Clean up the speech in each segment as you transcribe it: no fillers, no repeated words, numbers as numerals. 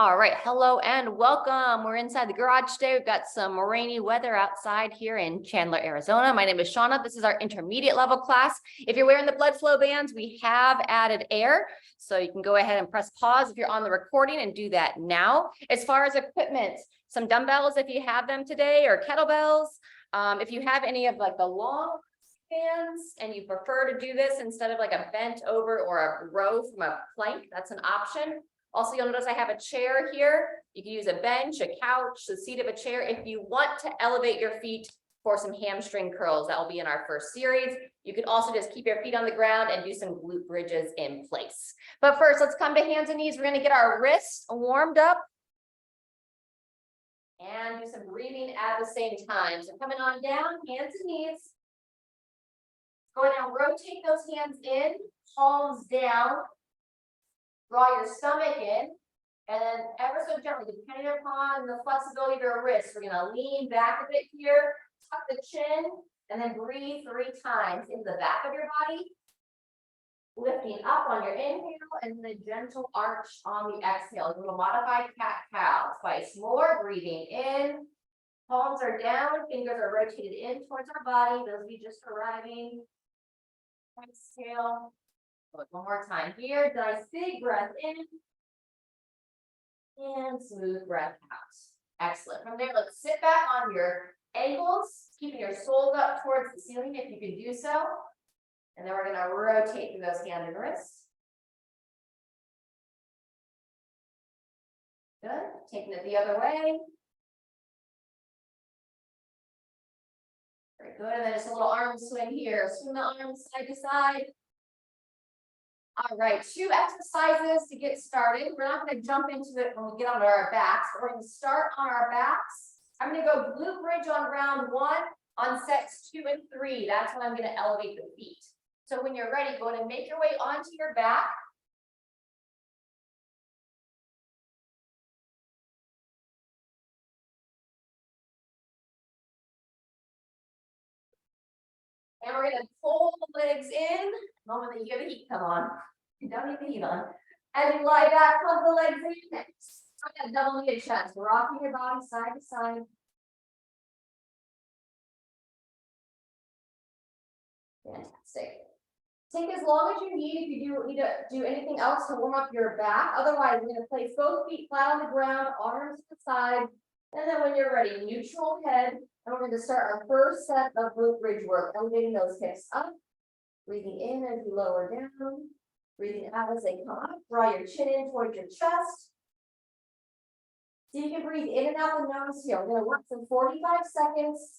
All right, hello and welcome. We're inside the garage today. We've got some rainy weather outside here in Chandler, Arizona. My name is Shauna. This is our intermediate level class. If you're wearing the Bloodflow bands, we have added air, so you can go ahead and press pause if you're on the recording and do that now. As far as equipment, some dumbbells if you have them today, or kettlebells. If you have any of like the long bands and you prefer to do this instead of like a bent over or a row from a plank, that's an option. Also, you'll notice I have a chair here. You can use a bench, a couch, the seat of a chair if you want to elevate your feet for some hamstring curls. That will be in our first series. You can also just keep your feet on the ground and do some glute bridges in place. But first, let's come to hands and knees. We're going to get our wrists warmed up and do some breathing at the same time. So coming on down, hands and knees. Go ahead and rotate those hands in, palms down. Draw your stomach in, and then ever so gently, depending upon the flexibility of your wrists, we're going to lean back a bit here, tuck the chin, and then breathe 3 times into the back of your body. Lifting up on your inhale, and then a gentle arch on the exhale. A little modified cat-cow. Twice more, breathing in. Palms are down, fingers are rotated in towards our body. Those of you just arriving. Exhale. One more time here. Nice big breath in. And smooth breath out. Excellent. From there, let's sit back on your ankles, keeping your soles up towards the ceiling if you can do so. And then we're going to rotate through those hands and wrists. Good. Taking it the other way. Very good. And then just a little arm swing here. Swing the arms side to side. All right, 2 exercises to get started. We're not going to jump into it when we get on our backs, but we're going to start on our backs. I'm going to go glute bridge on round 1 on sets 2 and 3. That's when I'm going to elevate the feet. So when you're ready, go ahead and make your way onto your back. And we're going to pull the legs in. The moment that you get the heat come on. You don't need the heat on. As you lie back, plug the legs in. Start that double knee chest. Rocking your body side to side. Fantastic. Take as long as you need if you need to do anything else to warm up your back. Otherwise, we're going to place both feet flat on the ground, arms to the side. And then when you're ready, neutral head. And we're going to start our first set of glute bridge work. Elevating those hips up. Breathing in as you lower down. Breathing out as they come up. Draw your chin in towards your chest. So you can breathe in and out the nose here. We're going to work for 45 seconds.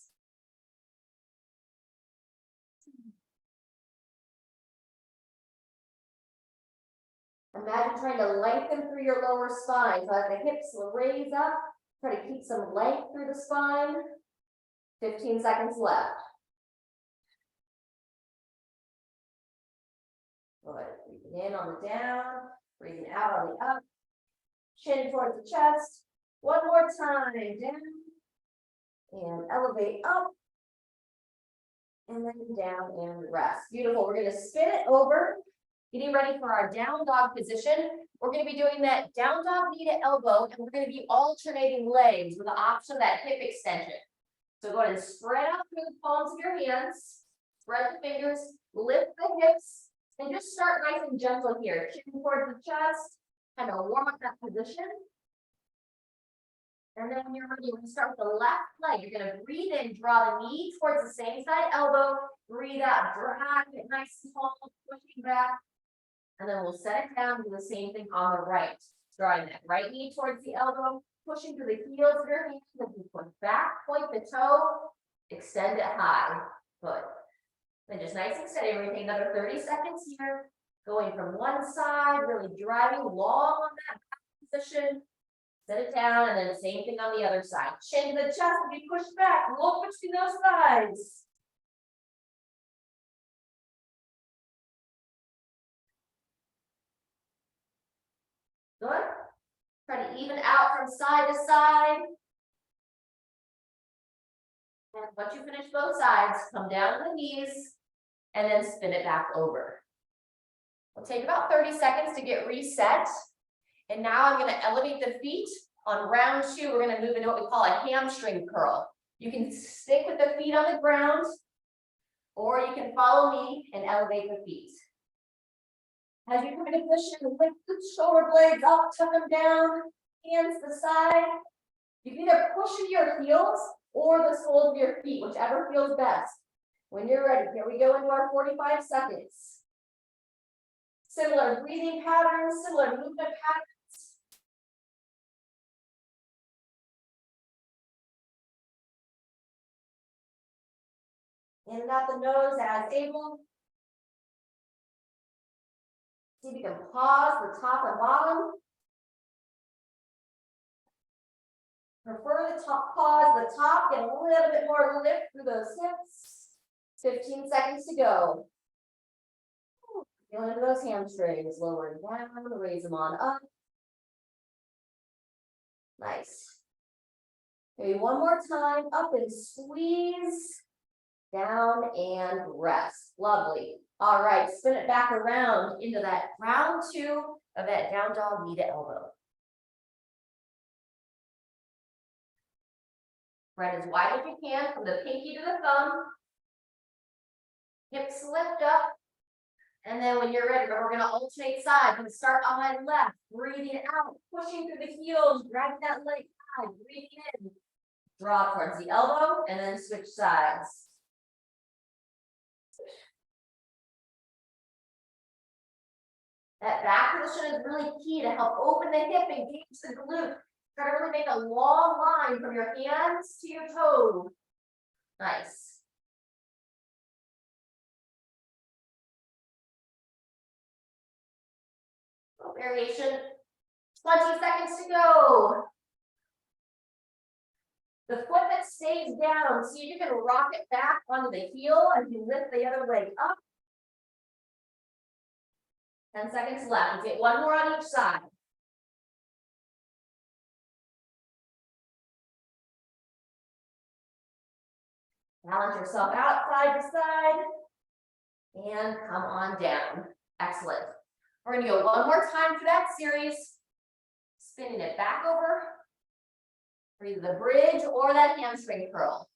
Imagine trying to lengthen through your lower spine. So as the hips will raise up, try to keep some length through the spine. 15 seconds left. Good. Breathing in on the down, breathing out on the up. Chin towards the chest. One more time, down. And elevate up. And then down and rest. Beautiful. We're going to spin it over. Getting ready for our down dog position. We're going to be doing that down dog knee to elbow, and we're going to be alternating legs with the option of that hip extension. So go ahead and spread out through the palms of your hands. Spread the fingers, lift the hips, and just start nice and gentle here. Chin towards the chest, kind of warm up that position. And then when you're ready, we're going to start with the left leg. You're going to breathe in, draw the knee towards the same side elbow. Breathe out, drag it nice and tall, pushing back. And then we'll set it down, do the same thing on the right. Drawing that right knee towards the elbow, pushing through the heels of your hands as you push back, point the toe, extend it high. Good. Then just nice and steady. We're going to take another 30 seconds here. Going from one side, really driving long on that position. Set it down, and then the same thing on the other side. Chin to the chest as you push back. Look between those thighs. Good. Try to even out from side to side. And once you finish both sides, come down to the knees and then spin it back over. It'll take about 30 seconds to get reset. And now I'm going to elevate the feet. On round 2, we're going to move into what we call a hamstring curl. You can stick with the feet on the ground, or you can follow me and elevate the feet. As you come into position, lift the shoulder blades up, tuck them down, hands to the side. You can either push into your heels or the soles of your feet, whichever feels best. When you're ready, here we go into our 45 seconds. Similar breathing patterns, similar movement patterns. In and out the nose as able. See if you can pause the top and bottom. Prefer the top, pause the top, get a little bit more lift through those hips. 15 seconds to go. Feel into those hamstrings, lower and down, raise them on up. Nice. Maybe one more time, up and squeeze. Down and rest. Lovely. All right, spin it back around into that round 2 of that down dog, knee to elbow. Spread as wide as you can from the pinky to the thumb. Hips lift up. And then when you're ready, we're going to alternate sides. We're going to start on left, breathing out, pushing through the heels, dragging that leg high, breathing in. Draw towards the elbow, and then switch sides. That back position is really key to help open the hip, engage the glute. Try to really make a long line from your hands to your toes. Nice. Variation. 20 seconds to go. The foot that stays down, see if you can rock it back onto the heel as you lift the other leg up. 10 seconds left. Let's get one more on each side. Balance yourself out side to side. And come on down. Excellent. We're going to go one more time for that series. Spinning it back over. For either the bridge or that hamstring curl.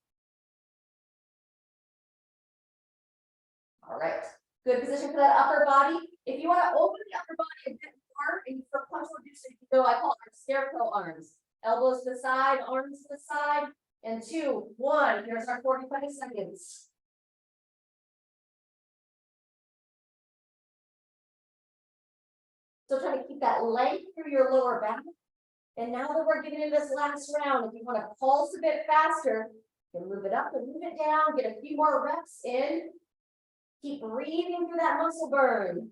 All right. Good position for that upper body. If you want to open the upper body a bit more and you feel comfortable reducing, you go, I call it our scarecrow arms. Elbows to the side, arms to the side. And 2, 1. Here's our 45 seconds. So try to keep that length through your lower back. And now that we're getting into this last round, if you want to pulse a bit faster, you can move it up and move it down, get a few more reps in. Keep breathing through that muscle burn.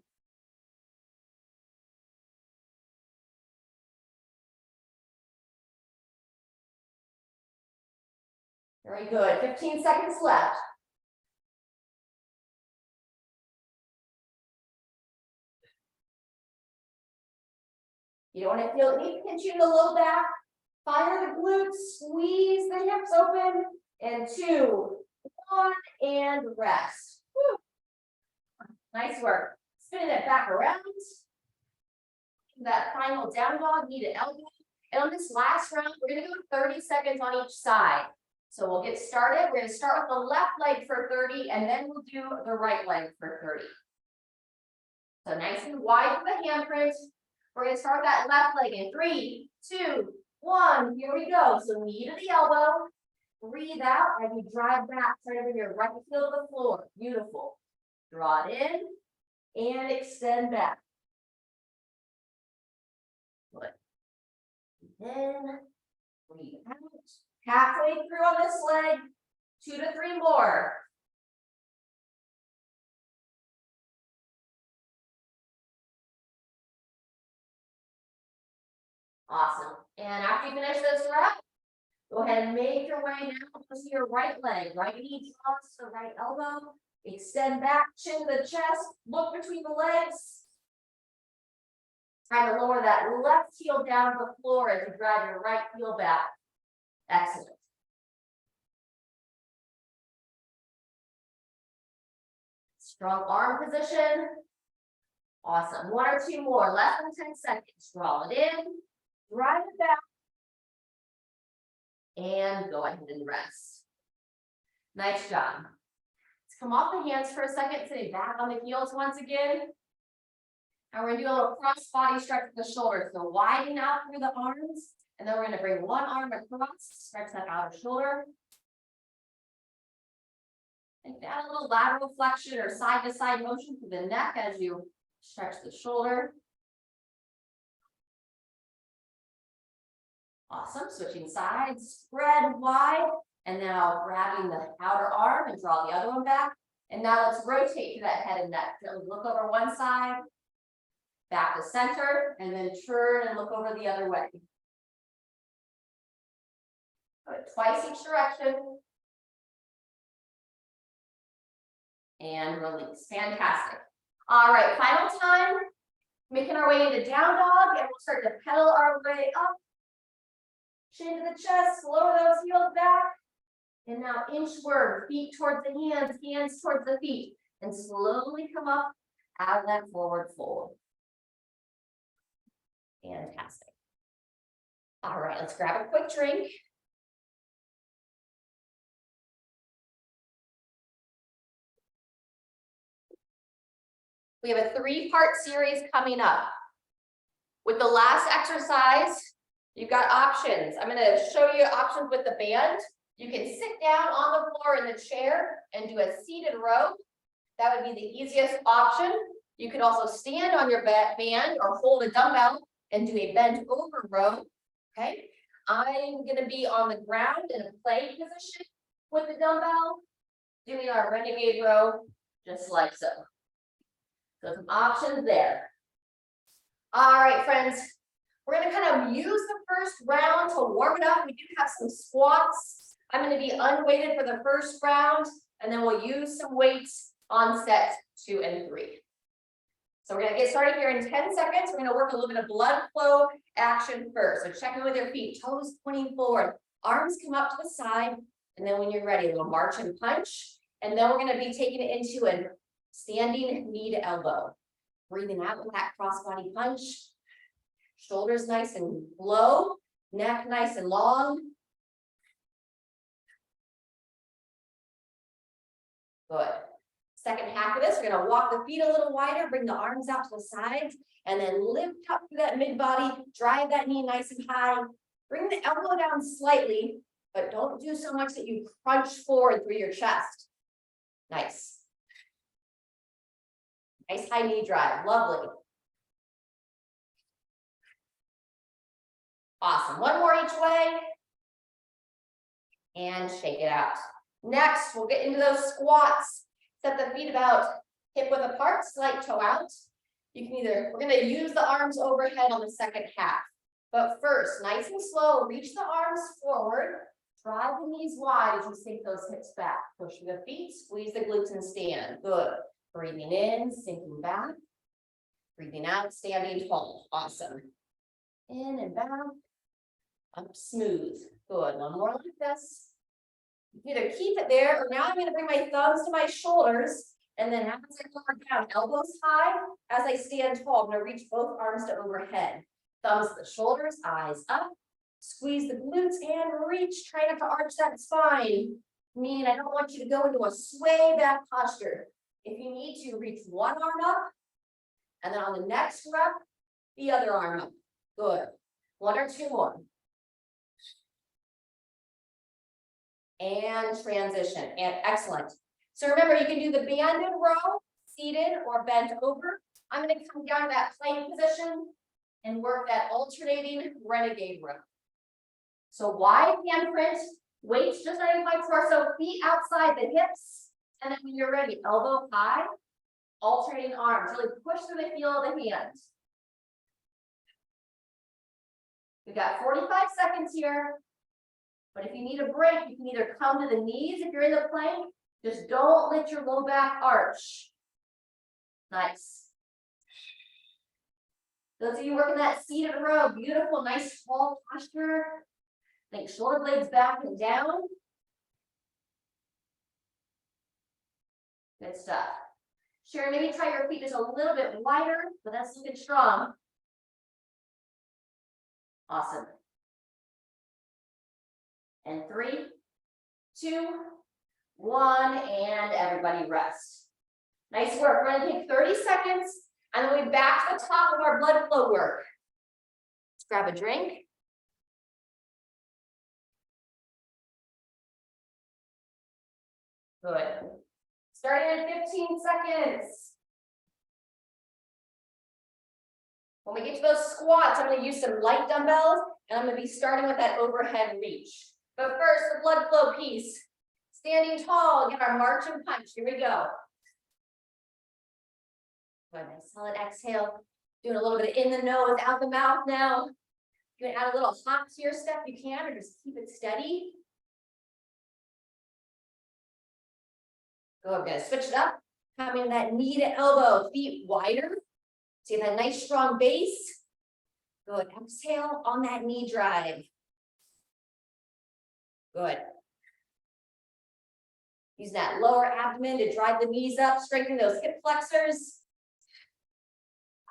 Very good. 15 seconds left. You don't want to feel any pinching in the low back. Fire the glutes, squeeze the hips open. And 2, 1, and rest. Woo. Nice work. Spinning it back around. That final down dog, knee to elbow. And on this last round, we're going to go 30 seconds on each side. So we'll get started. We're going to start with the left leg for 30, and then we'll do the right leg for 30. So nice and wide for the handprint. We're going to start that left leg in 3, 2, 1. Here we go. So knee to the elbow. Breathe out as you drive back. Try to bring your right heel to the floor. Beautiful. Draw it in and extend back. Good. Then breathe out. Halfway through on this leg. 2 to 3 more. Awesome. And after you finish this rep, go ahead and make your way now to your right leg. Right knee draws to the right elbow. Extend back, chin to the chest. Look between the legs. Try to lower that left heel down to the floor as you drive your right heel back. Excellent. Strong arm position. Awesome. 1 or 2 more, less than 10 seconds. Draw it in, drive it back, and go ahead and rest. Nice job. Let's come off the hands for a second, sitting back on the heels once again. And we're gonna do a little cross body stretch with the shoulders. So widen out through the arms, and then we're gonna bring one arm across, stretch that outer shoulder. And add a little lateral flexion or side to side motion to the neck as you stretch the shoulder. Awesome, switching sides, spread wide, and now grabbing the outer arm and draw the other one back. And now let's rotate to that head and neck. So look over one side, back to center, and then turn and look over the other way. Good. Twice each direction. And release. Fantastic. All right, final time. Making our way into down dog, and we'll start to pedal our way up. Chin to the chest, lower those heels back. And now inchward, feet towards the hands, hands towards the feet. And slowly come up out of that forward fold. Fantastic. All right, let's grab a quick drink. We have a 3-part series coming up. With the last exercise, you've got options. I'm going to show you options with the band. You can sit down on the floor in the chair and do a seated row. That would be the easiest option. You could also stand on your band or hold a dumbbell and do a bent over row. Okay. I'm going to be on the ground in a plank position with the dumbbell, doing our renegade row just like so. So some options there. All right, friends. We're going to kind of use the first round to warm it up. We do have some squats. I'm going to be unweighted for the first round, and then we'll use some weights on sets 2 and 3. So we're going to get started here in 10 seconds. We're going to work a little bit of blood flow action first. So check in with your feet, toes pointing forward, arms come up to the side, and then when you're ready, a little march and punch. And then we're going to be taking it into a standing knee to elbow. Breathing out with that cross-body punch. Shoulders nice and low, neck nice and long. Good. Second half of this, we're going to walk the feet a little wider, bring the arms out to the sides, and then lift up through that mid-body, drive that knee nice and high. Bring the elbow down slightly, but don't do so much that you crunch forward through your chest. Nice. Nice high knee drive. Lovely. Awesome. One more each way. And shake it out. Next, we'll get into those squats. Set the feet about hip width apart, slight toe out. You can either, we're going to use the arms overhead on the second half. But first, nice and slow, reach the arms forward. Drive the knees wide as you sink those hips back. Push the feet, squeeze the glutes and stand. Good. Breathing in, sinking back. Breathing out, standing tall. Awesome. In and back. Up smooth. Good. One more like this. You can either keep it there, or now I'm going to bring my thumbs to my shoulders. And then as I go down, elbows high, as I stand tall, I'm going to reach both arms to overhead. Thumbs to the shoulders, eyes up. Squeeze the glutes and reach. Try not to arch that spine. Meaning I don't want you to go into a sway back posture. If you need to, reach one arm up. And then on the next rep, the other arm up. Good. 1 or 2 more. And transition. And excellent. So remember, you can do the banded row, seated or bent over. I'm going to come down to that plank position and work that alternating renegade row. So wide handprint, weights just underneath my torso, feet outside the hips. And then when you're ready, elbow high, alternating arms. Really push through the heel of the hands. We've got 45 seconds here. But if you need a break, you can either come to the knees if you're in the plank. Just don't let your low back arch. Nice. Those of you working that seated row, beautiful, nice tall posture. Think shoulder blades back and down. Good stuff. Sharon, maybe try your feet just a little bit wider, but that's looking strong. Awesome. And 3, 2, 1, and everybody rest. Nice work. We're going to take 30 seconds, and then we'll be back to the top of our blood flow work. Let's grab a drink. Good. Starting in 15 seconds. When we get to those squats, I'm going to use some light dumbbells, and I'm going to be starting with that overhead reach. But first, the blood flow piece. Standing tall, get our march and punch. Here we go. Good, nice solid exhale. Doing a little bit in the nose, out the mouth now. You can add a little hop to your step, you can, or just keep it steady. Good, we're going to switch it up. Coming that knee to elbow, feet wider. See that nice strong base. Good, exhale on that knee drive. Good. Use that lower abdomen to drive the knees up, strengthen those hip flexors.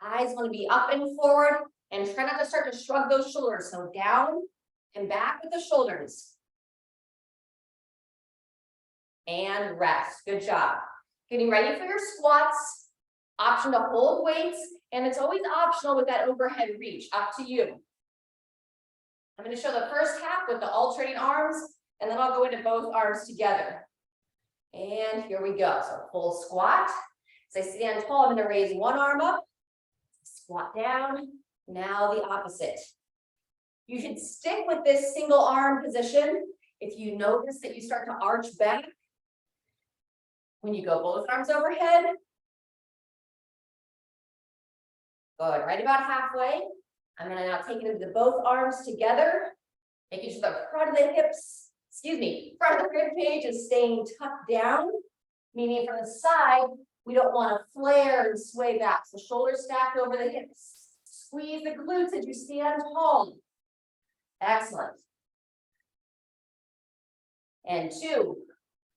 Eyes want to be up and forward, and try not to start to shrug those shoulders. So down and back with the shoulders. And rest. Good job. Getting ready for your squats. Option to hold weights, and it's always optional with that overhead reach. Up to you. I'm going to show the first half with the alternating arms, and then I'll go into both arms together. And here we go. So full squat. As I stand tall, I'm going to raise one arm up, squat down. Now the opposite. You should stick with this single arm position. If you notice that you start to arch back when you go both arms overhead. Good, right about halfway. I'm going to now take it into both arms together, making sure the front of the hips, front of the rib cage is staying tucked down, meaning from the side, we don't want to flare and sway back. So shoulders stacked over the hips. Squeeze the glutes as you stand tall. Excellent. And 2,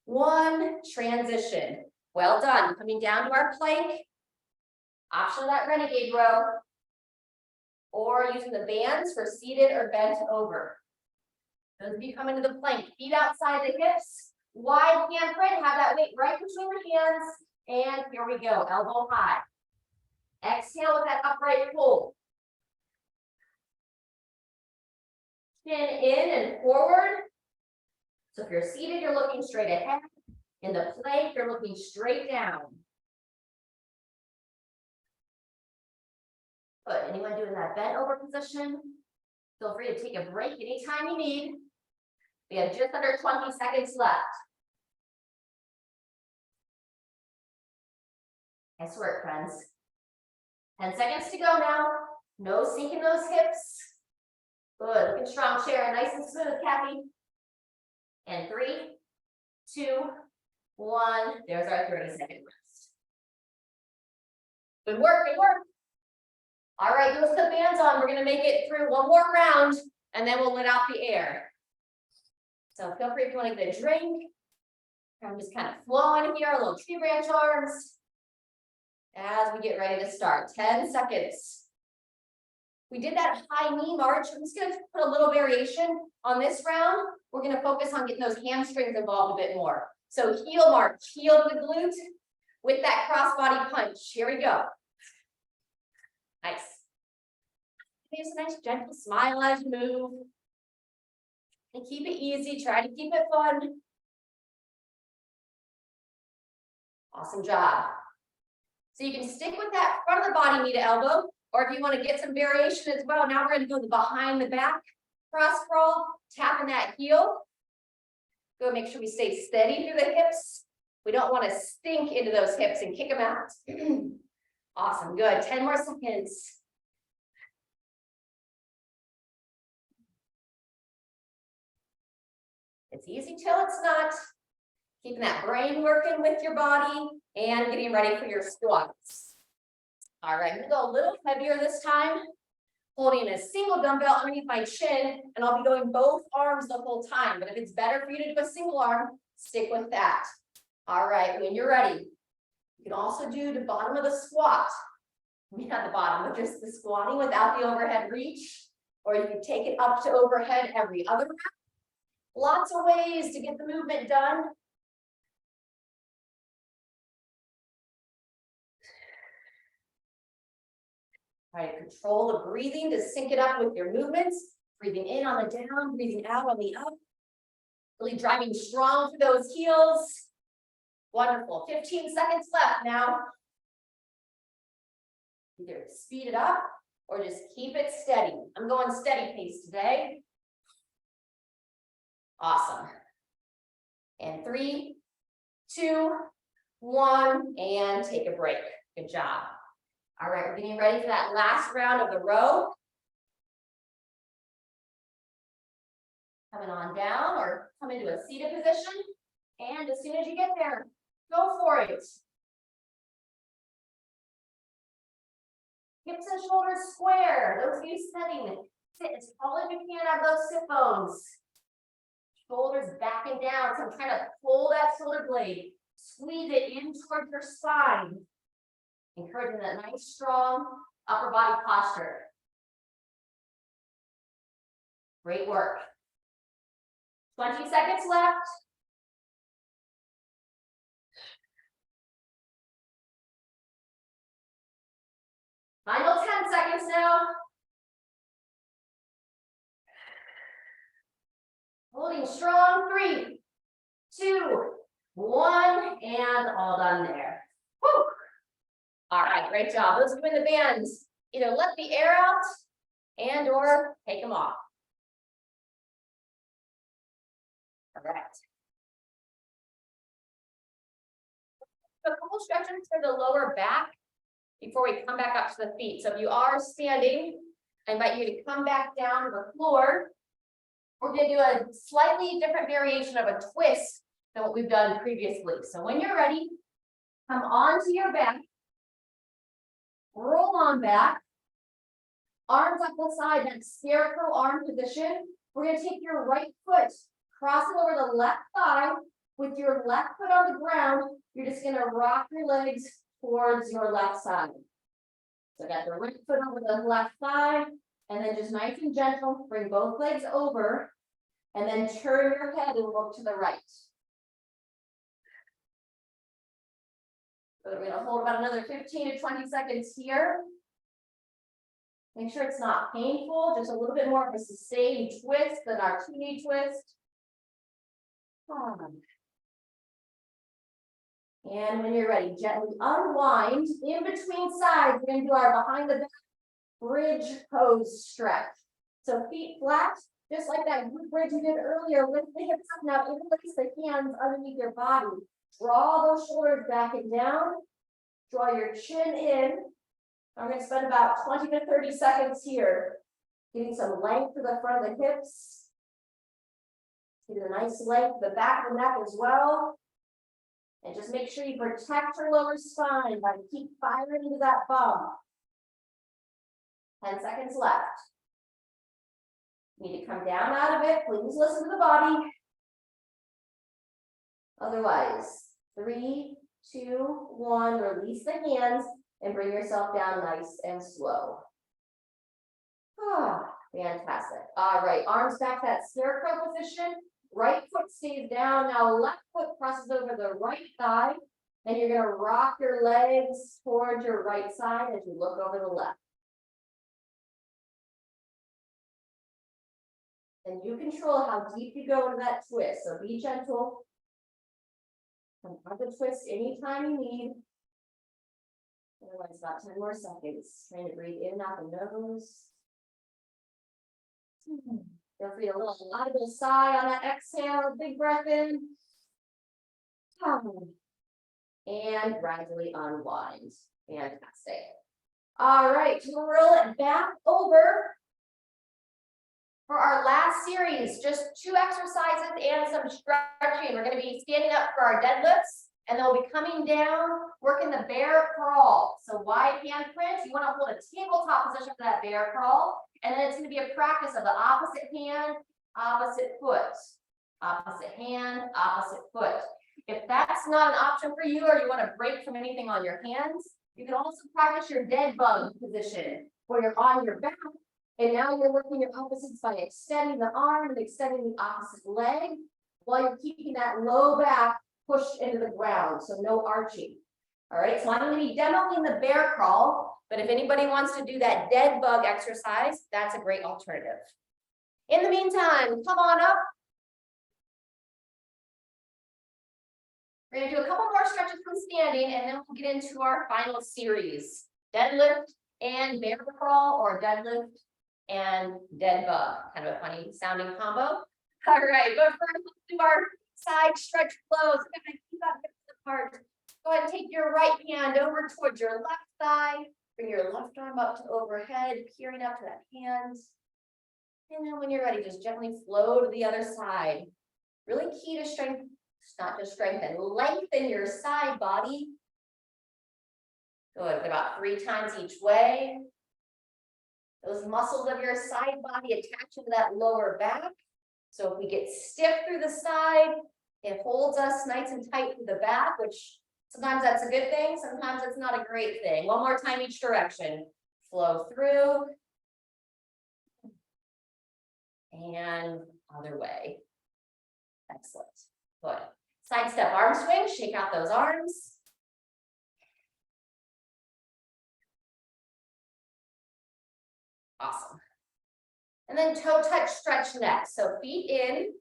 1, transition. Well done. Coming down to our plank. Option of that renegade row. Or using the bands for seated or bent over. Those of you come into the plank, feet outside the hips, wide handprint, have that weight right between your hands, and here we go, elbow high. Exhale with that upright pull. Chin in and forward. So if you're seated, you're looking straight ahead. In the plank, you're looking straight down. Good. Anyone doing that bent over position? Feel free to take a break anytime you need. We have just under 20 seconds left. Nice work, friends. 10 seconds to go now. No sinking those hips. Good. Looking strong, Sharon. Nice and smooth, Kathy. And 3, 2, 1. There's our 30-second rest. Good work, good work. All right, give us the bands on. We're going to make it through one more round, and then we'll let out the air. So feel free if you want to get a drink. I'm just kind of flowing here, a little tree branch arms. As we get ready to start, 10 seconds. We did that high knee march. I'm just going to put a little variation on this round. We're going to focus on getting those hamstrings involved a bit more. So heel march, heel to the glute with that crossbody punch. Here we go. Nice. Give us a nice gentle smile as you move. And keep it easy. Try to keep it fun. Awesome job. So you can stick with that front of the body, knee to elbow, or if you want to get some variation as well, now we're going to go behind the back, cross crawl, tapping that heel. Go make sure we stay steady through the hips. We don't want to sink into those hips and kick them out. Awesome, good. 10 more seconds. It's easy till it's not. Keeping that brain working with your body and getting ready for your squats. All right, I'm gonna go a little heavier this time, holding a single dumbbell underneath my chin, and I'll be going both arms the whole time. But if it's better for you to do a single arm, stick with that. All right, when you're ready, You can also do the bottom of the squat. Not the bottom, but just the squatting without the overhead reach. Or you can take it up to overhead every other rep. Lots of ways to get the movement done. Try to control the breathing to sync it up with your movements. Breathing in on the down, breathing out on the up. Really driving strong through those heels. Wonderful. 15 seconds left now. Either speed it up or just keep it steady. I'm going steady pace today. Awesome. And 3, 2, 1, and take a break. Good job. All right, we're getting ready for that last round of the row. Coming on down or come into a seated position. And as soon as you get there, go for it. Hips and shoulders square. Those of you sitting, sit as tall as you can out of those sit bones. Shoulders back and down. So I'm trying to pull that shoulder blade. Squeeze it in towards your spine. Encouraging that nice, strong upper body posture. Great work. 20 seconds left. Final 10 seconds now. Holding strong. 3, 2, 1, and all done there. Woo. All right, great job. Those of you in the bands, either let the air out and or take them off. All right. So a couple stretches for the lower back before we come back up to the feet. So if you are standing, I invite you to come back down to the floor. We're going to do a slightly different variation of a twist than what we've done previously. So when you're ready, come onto your back, roll on back, arms up the side, that scarecrow arm position. We're going to take your right foot, cross it over the left thigh. With your left foot on the ground, you're just going to rock your legs towards your left side. So got the right foot over the left thigh, and then just nice and gentle, bring both legs over, and then turn your head and look to the right. So we're going to hold about another 15 to 20 seconds here. Make sure it's not painful, just a little bit more of a sustained twist than our 2-knee twist. And when you're ready, gently unwind. In between sides, we're going to do our behind the back bridge pose stretch. So feet flat, just like that glute bridge you did earlier. Lift the hips up now, interlace the hands underneath your body. Draw those shoulders back and down. Draw your chin in. I'm going to spend about 20 to 30 seconds here, getting some length to the front of the hips. Get a nice length to the back of the neck as well. And just make sure you protect your lower spine by keep firing into that bum. 10 seconds left. You need to come down out of it. Please listen to the body. Otherwise, 3, 2, 1, release the hands and bring yourself down nice and slow. Fantastic. All right, arms back, that scarecrow position. Right foot stays down. Now left foot crosses over the right thigh. And you're going to rock your legs towards your right side as you look over the left. And you control how deep you go into that twist. So be gentle. Come out the twist anytime you need. Otherwise, about 10 more seconds. Trying to breathe in and out the nose. Feel free to little audible sigh on that exhale. Big breath in. And gradually unwind. Fantastic. All right, we'll roll it back over for our last series. Just 2 exercises and some stretching. We're going to be standing up for our deadlifts, and then we'll be coming down, working the bear crawl. So wide hand print. You want to hold a tabletop position for that bear crawl. And then it's going to be a practice of the opposite hand, opposite foot, opposite hand, opposite foot. If that's not an option for you, or you want to break from anything on your hands, you can also practice your dead bug position, where you're on your back, and now you're working your opposites by extending the arm and extending the opposite leg, while you're keeping that low back pushed into the ground, so no arching. All right, so I'm going to be demoing the bear crawl, but if anybody wants to do that dead bug exercise, that's a great alternative. In the meantime, come on up. We're going to do a couple more stretches from standing, and then we'll get into our final series, deadlift and bear crawl, or deadlift and dead bug. Kind of a funny sounding combo. All right, but first let's do our side stretch flows. We're going to keep our hips apart. Go ahead and take your right hand over towards your left thigh. Bring your left arm up to overhead, peering up to that hand. And then when you're ready, just gently flow to the other side. Really key to strength, not just strengthen, lengthen your side body. Good, about 3 times each way. Those muscles of your side body attach into that lower back. So if we get stiff through the side, it holds us nice and tight through the back, which sometimes that's a good thing, sometimes it's not a great thing. One more time each direction. Flow through. And other way. Excellent. Good. Side step arm swing, shake out those arms. Awesome. And then toe touch stretch next. So feet in,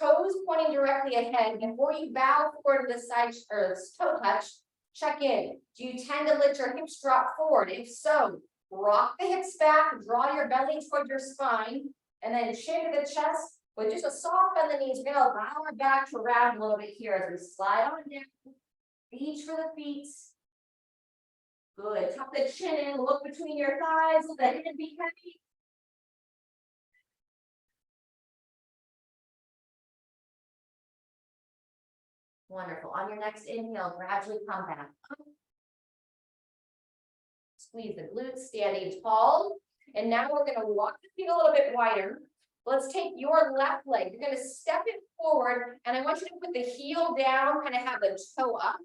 toes pointing directly ahead. Before you bow forward to the side or toe touch, check in. Do you tend to let your hips drop forward? If so, rock the hips back, draw your belly toward your spine, and then chin to the chest with just a soft bend in the knees. We're going to allow our back to round a little bit here as we slide on down. Reach for the feet. Good. Tuck the chin in, look between your thighs, let the head be heavy. Wonderful. On your next inhale, gradually come back up. Squeeze the glutes, standing tall. And now we're going to walk the feet a little bit wider. Let's take your left leg. You're going to step it forward, and I want you to put the heel down, kind of have the toe up.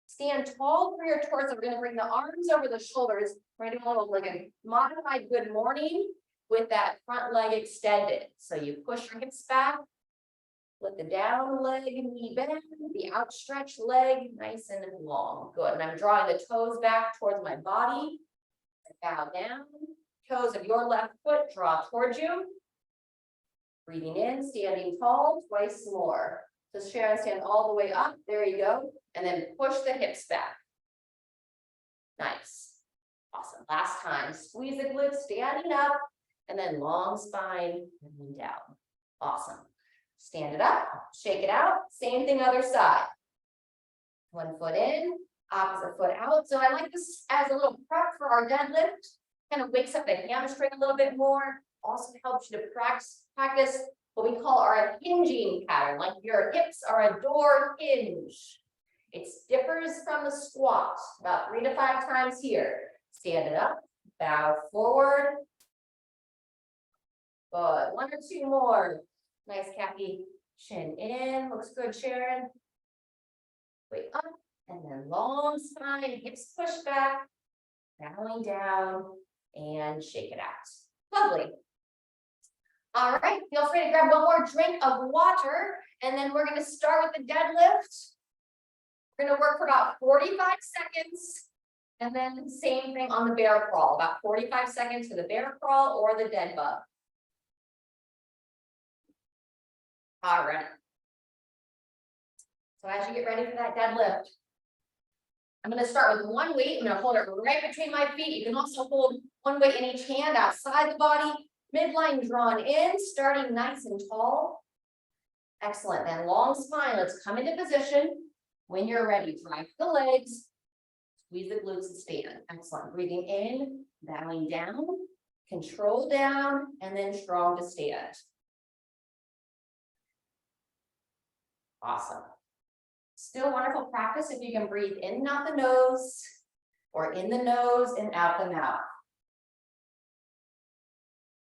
Stand tall for your torso. We're going to bring the arms over the shoulders. We're going to do a little like a modified good morning with that front leg extended. So you push your hips back, let the down leg knee bend, the outstretched leg nice and long. Good. And I'm drawing the toes back towards my body. Bow down. Toes of your left foot draw towards you. Breathing in, standing tall, twice more. So Sharon, stand all the way up. There you go. And then push the hips back. Nice. Awesome. Last time. Squeeze the glutes, standing up, and then long spine, and then down. Awesome. Stand it up, shake it out. Same thing other side. One foot in, opposite foot out. So I like this as a little prep for our deadlift. Kind of wakes up the hamstring a little bit more. Also helps you to practice what we call our hinging pattern, like your hips are a door hinge. It differs from the squat, about 3 to 5 times here. Stand it up, bow forward. Good, 1 or 2 more. Nice, Kathy. Chin in, looks good, Sharon. Way up, and then long spine, hips push back, bowing down, and shake it out. Lovely. All right, feel free to grab one more drink of water, and then we're going to start with the deadlift. We're going to work for about 45 seconds, and then same thing on the bear crawl, about 45 seconds for the bear crawl or the dead bug. All right. So as you get ready for that deadlift, I'm going to start with one weight. I'm going to hold it right between my feet. You can also hold one weight in each hand outside the body. Midline drawn in, starting nice and tall. Excellent. Then long spine. Let's come into position. When you're ready, drive the legs, squeeze the glutes and stand. Excellent. Breathing in, bowing down, control down, and then strong to stand. Awesome. Still wonderful practice if you can breathe in and out the nose, or in the nose and out the mouth.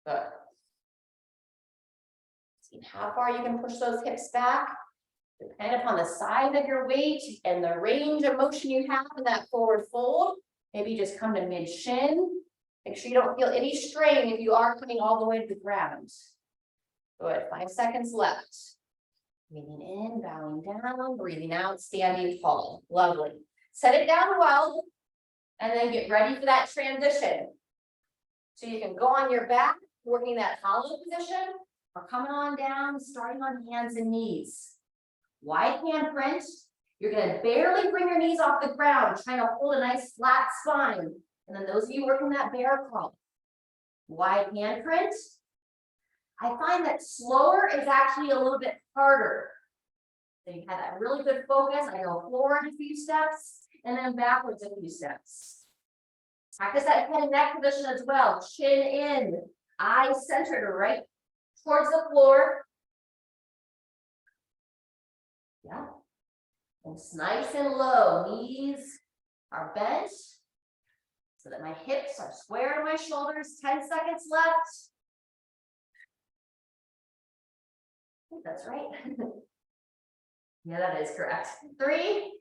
Good. See how far you can push those hips back. Depending upon the size of your weight and the range of motion you have in that forward fold, maybe just come to mid shin. Make sure you don't feel any strain if you are coming all the way to the ground. Good, 5 seconds left. Breathing in, bowing down, breathing out, standing tall. Lovely. Set it down well, and then get ready for that transition. So you can go on your back, working that hollow position, or coming on down, starting on hands and knees. Wide hand print. You're gonna barely bring your knees off the ground, trying to hold a nice flat spine. And then those of you working that bear crawl. Wide hand print. I find that slower is actually a little bit harder. So you have that really good focus. I go forward a few steps and then backwards a few steps. Practice that head and neck position as well. Chin in, eyes centered right towards the floor. Yeah. And it's nice and low. Knees are bent so that my hips are square to my shoulders. 10 seconds left. I think that's right. Yeah, that is correct. 3,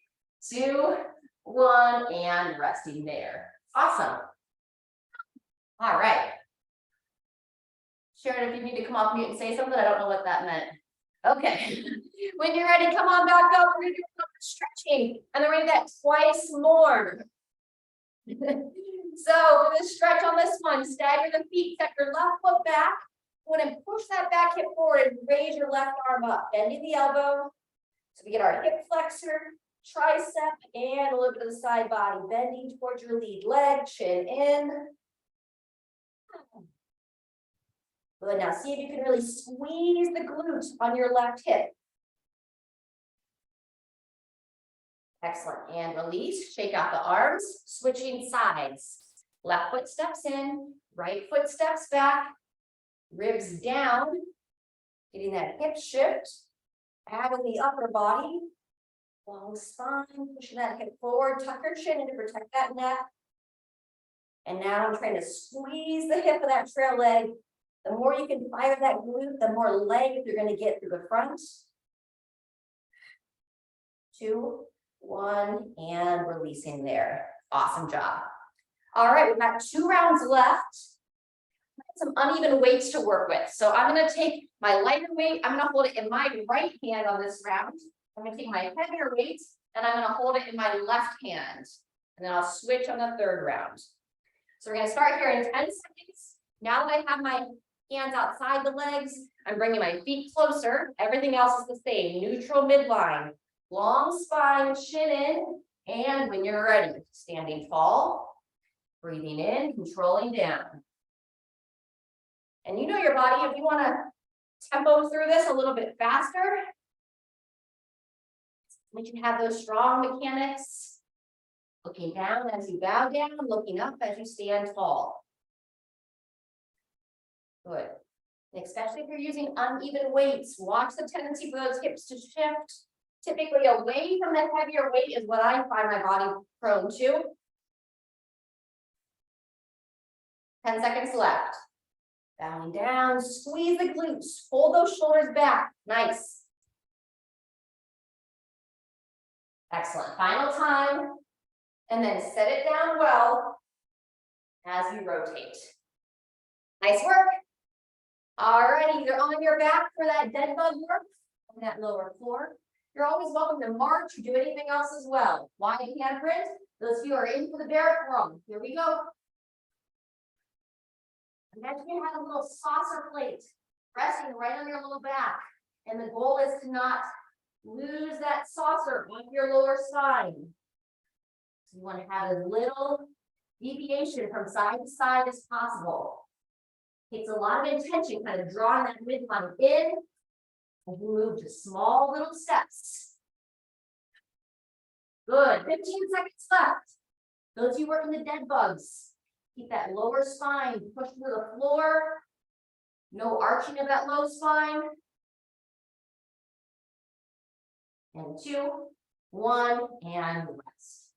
2, 1, and resting there. Awesome. All right. Sharon, if you need to come off mute and say something, I don't know what that meant. Okay. When you're ready, come on back up. We're going to do a little stretching, and then we're going to do that twice more. So for this stretch on this one, stagger the feet, step your left foot back. Go ahead and push that back hip forward and raise your left arm up, bending the elbow. So we get our hip flexor, tricep, and a little bit of the side body, bending towards your lead leg, chin in. Good, now see if you can really squeeze the glute on your left hip. Excellent, and release, shake out the arms, switching sides. Left foot steps in, right foot steps back, ribs down, getting that hip shift, adding the upper body, long spine, pushing that hip forward, tuck your chin in to protect that neck. And now I'm trying to squeeze the hip of that trail leg. The more you can fire that glute, the more length you're going to get through the front. 2, 1, and releasing there. Awesome job. All right, we've got 2 rounds left. Some uneven weights to work with. So I'm going to take my lighter weight. I'm going to hold it in my right hand on this round. I'm going to take my heavier weight and I'm going to hold it in my left hand. And then I'll switch on the 3rd round. So we're going to start here in 10 seconds. Now that I have my hands outside the legs, I'm bringing my feet closer. Everything else is the same. Neutral midline. Long spine, chin in. And when you're ready, standing tall. Breathing in, controlling down. And you know your body, if you want to tempo through this a little bit faster, we can have those strong mechanics. Looking down as you bow down, looking up as you stand tall. Good. And especially if you're using uneven weights, watch the tendency for those hips to shift. Typically away from the heavier weight is what I find my body prone to. 10 seconds left. Bowing down, squeeze the glutes, hold those shoulders back. Nice. Excellent. Final time. And then set it down well as you rotate. Nice work. All right, you're on your back for that dead bug work on that lower floor. You're always welcome to march or do anything else as well. Wide hand print. Those of you are in for the bear crawl. Here we go. Imagine you have a little saucer plate resting right on your low back. And the goal is to not lose that saucer off your lower spine. So you want to have as little deviation from side to side as possible. Takes a lot of intention, kind of drawing that midline in. And you move to small little steps. Good. 15 seconds left. Those of you working the dead bugs. Keep that lower spine pushed to the floor. No arching of that low spine. And 2, 1, and rest.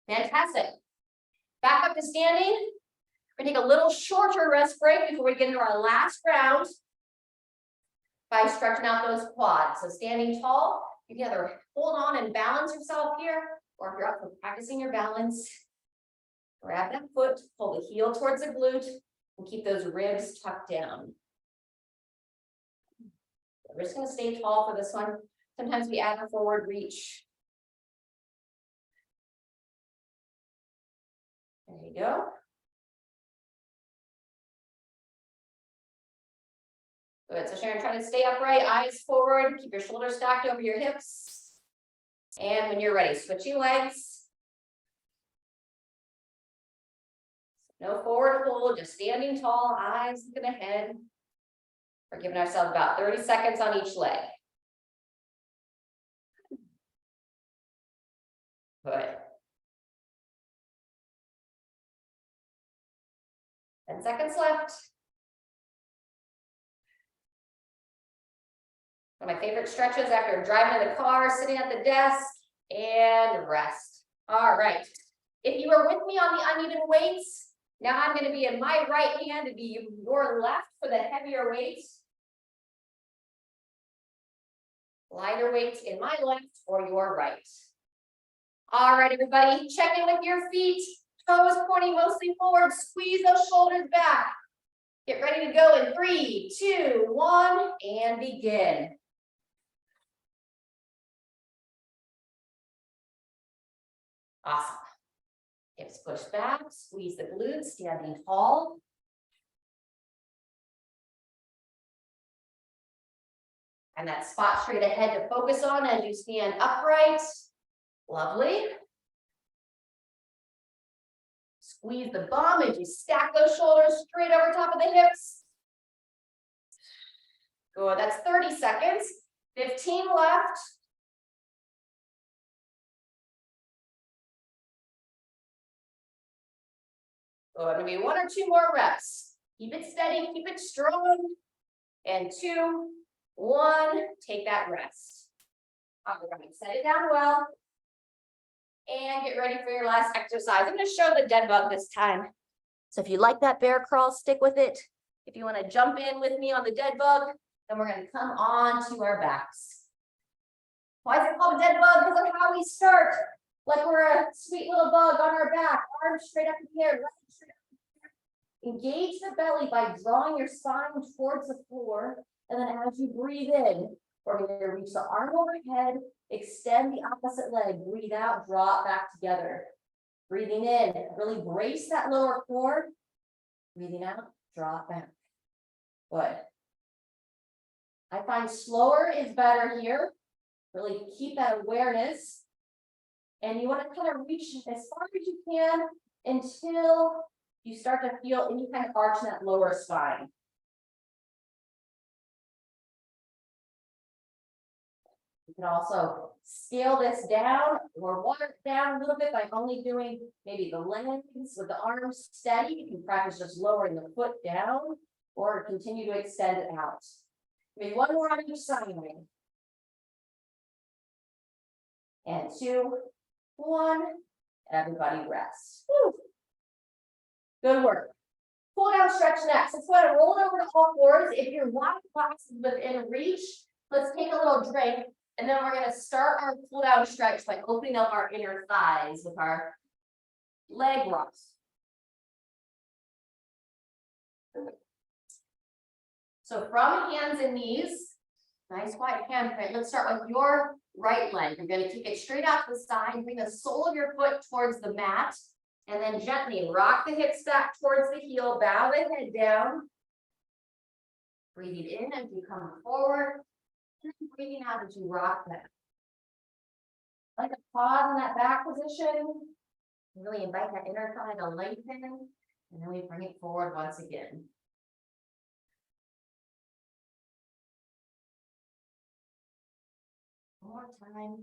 Fantastic. Back up to standing. We're going to take a little shorter rest break before we get into our last round by stretching out those quads. So standing tall, You can either hold on and balance yourself here, or if you're up for practicing your balance, grab that foot, pull the heel towards the glute, and keep those ribs tucked down. We're just going to stay tall for this one. Sometimes we add a forward reach. There you go. Good. So Sharon, try to stay upright, eyes forward, keep your shoulders stacked over your hips. And when you're ready, switching legs. No forward fold, just standing tall, eyes looking ahead. We're giving ourselves about 30 seconds on each leg. Good. 10 seconds left. One of my favorite stretches after driving in the car, sitting at the desk, and rest. All right. If you were with me on the uneven weights, now I'm going to be in my right hand to be your left for the heavier weights. Lighter weights in my left or your right. All right, everybody, check in with your feet. Toes pointing mostly forward. Squeeze those shoulders back. Get ready to go in 3, 2, 1, and begin. Awesome. Hips push back, squeeze the glutes, standing tall. And that spot straight ahead to focus on as you stand upright. Lovely. Squeeze the bum as you stack those shoulders straight over top of the hips. Good, that's 30 seconds. 15 left. Good, maybe 1 or 2 more reps. Keep it steady, keep it strong. And 2, 1, take that rest. All right, set it down well. And get ready for your last exercise. I'm going to show the dead bug this time. So if you like that bear crawl, stick with it. If you want to jump in with me on the dead bug, then we're going to come on to our backs. Why is it called a dead bug? Because of how we start. Like we're a sweet little bug on our back, arms straight up in the air, legs straight up in the air. Engage the belly by drawing your spine towards the floor. And then as you breathe in, we're going to reach the arm overhead, extend the opposite leg, breathe out, draw it back together. Breathing in, really brace that lower core. Breathing out, draw it back. Good. I find slower is better here. Really keep that awareness. And you want to kind of reach as far as you can until you start to feel any kind of arch in that lower spine. You can also scale this down or water it down a little bit by only doing maybe the legs with the arms steady. You can practice just lowering the foot down or continue to extend it out. Maybe 1 more on each side. And 2, 1. Everybody rest. Woo. Good work. Pull down stretch next. Let's go ahead and roll it over to all fours. If your wide class is within reach, let's take a little drink. And then we're going to start our pull down stretch by opening up our inner thighs with our leg rocks. So from hands and knees, nice wide handprint. Let's start with your right leg. You're going to kick it straight out to the side, bring the sole of your foot towards the mat, and then gently rock the hips back towards the heel, bow the head down. Breathing in as you come forward, and breathing out as you rock back. Like a pause in that back position. Really invite that inner thigh to lengthen, and then we bring it forward once again. One more time.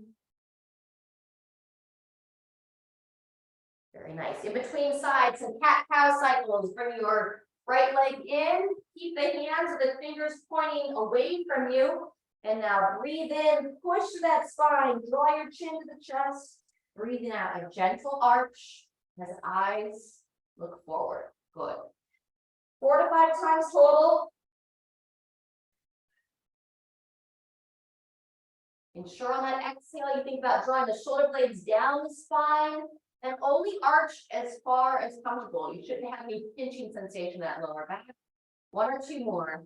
Very nice. In between sides, some cat-cow cycles. Bring your right leg in. Keep the hands or the fingers pointing away from you. And now breathe in, push that spine, draw your chin to the chest. Breathing out, a gentle arch as eyes look forward. Good. 4 to 5 times total. Ensure on that exhale, you think about drawing the shoulder blades down the spine and only arch as far as comfortable. You shouldn't have any pinching sensation in that lower back. 1 or 2 more.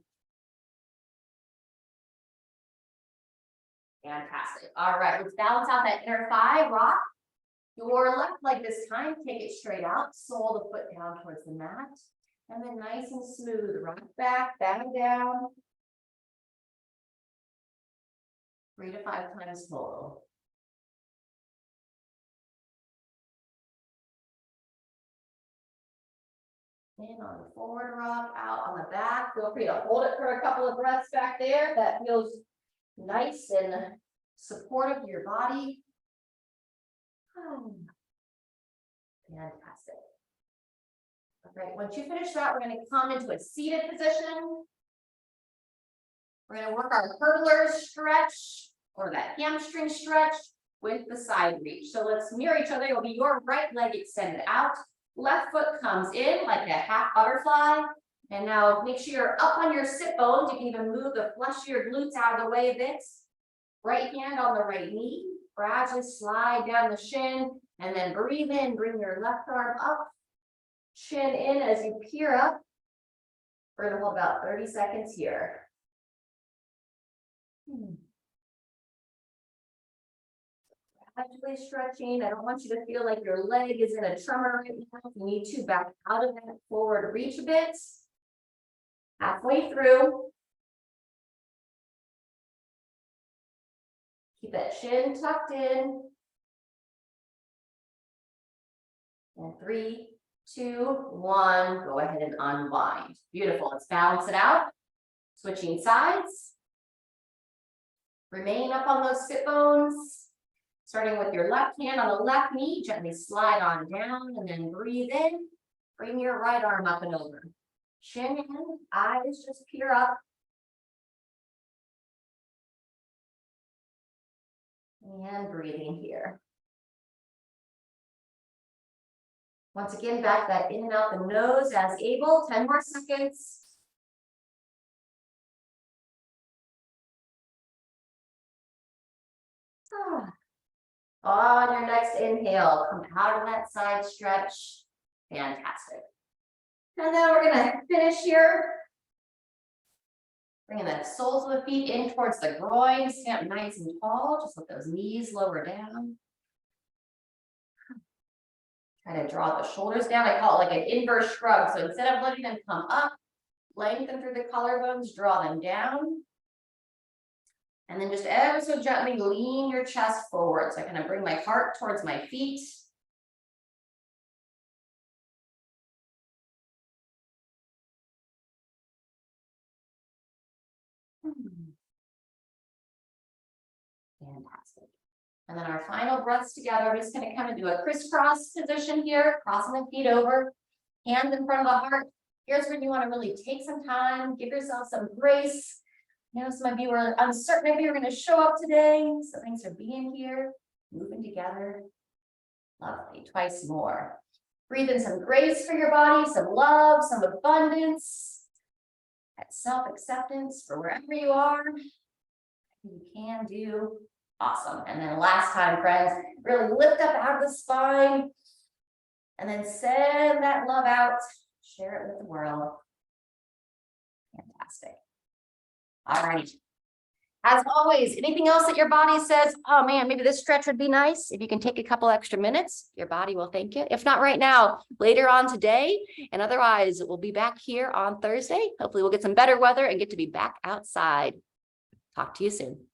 Fantastic. All right, let's balance out that inner thigh, rock. Your left leg this time, take it straight out, sole the foot down towards the mat. And then nice and smooth, rock back, back down. 3 to 5 times total. In on the forward rock, out on the back. Feel free to hold it for a couple of breaths back there. That feels nice and supportive of your body. Fantastic. All right, once you finish that, we're going to come into a seated position. We're going to work our hurdler stretch or that hamstring stretch with the side reach. So let's mirror each other. It'll be your right leg extended out. Left foot comes in like a half butterfly. And now make sure you're up on your sit bones. You can even move the flesh of your glutes out of the way a bit. Right hand on the right knee. Gradually slide down the shin. And then breathe in. Bring your left arm up. Chin in as you peer up. We're going to hold about 30 seconds here. Gradually stretching. I don't want you to feel like your leg is in a tremor right now. You need to back out of that forward reach a bit. Halfway through. Keep that chin tucked in. And 3, 2, 1. Go ahead and unwind. Beautiful. Let's balance it out. Switching sides. Remain up on those sit bones. Starting with your left hand on the left knee, gently slide on down and then breathe in. Bring your right arm up and over. Chin in, eyes just peer up. And breathing here. Once again, back that in and out the nose as able. 10 more seconds. On your next inhale, come out of that side stretch. Fantastic. And then we're going to finish here. Bringing the soles of the feet in towards the groin. Stand up nice and tall. Just let those knees lower down. Try to draw the shoulders down. I call it like an inverse shrug. So instead of letting them come up, lengthen through the collarbones, draw them down. And then just ever so gently lean your chest forward. So I kind of bring my heart towards my feet. Fantastic. And then our final breaths together, we're just going to come into a crisscross position here, crossing the feet over, hands in front of the heart. Here's when you want to really take some time, give yourself some grace. I know some of you are uncertain if you're going to show up today. So thanks for being here, moving together. Lovely. Twice more. Breathe in some grace for your body, some love, some abundance, that self-acceptance for wherever you are. You can do. Awesome. And then last time, friends, really lift up out of the spine and then send that love out. Share it with the world. Fantastic. All right. As always, anything else that your body says, oh man, maybe this stretch would be nice. If you can take a couple extra minutes, your body will thank you. If not right now, later on today. And otherwise, we'll be back here on Thursday. Hopefully we'll get some better weather and get to be back outside. Talk to you soon.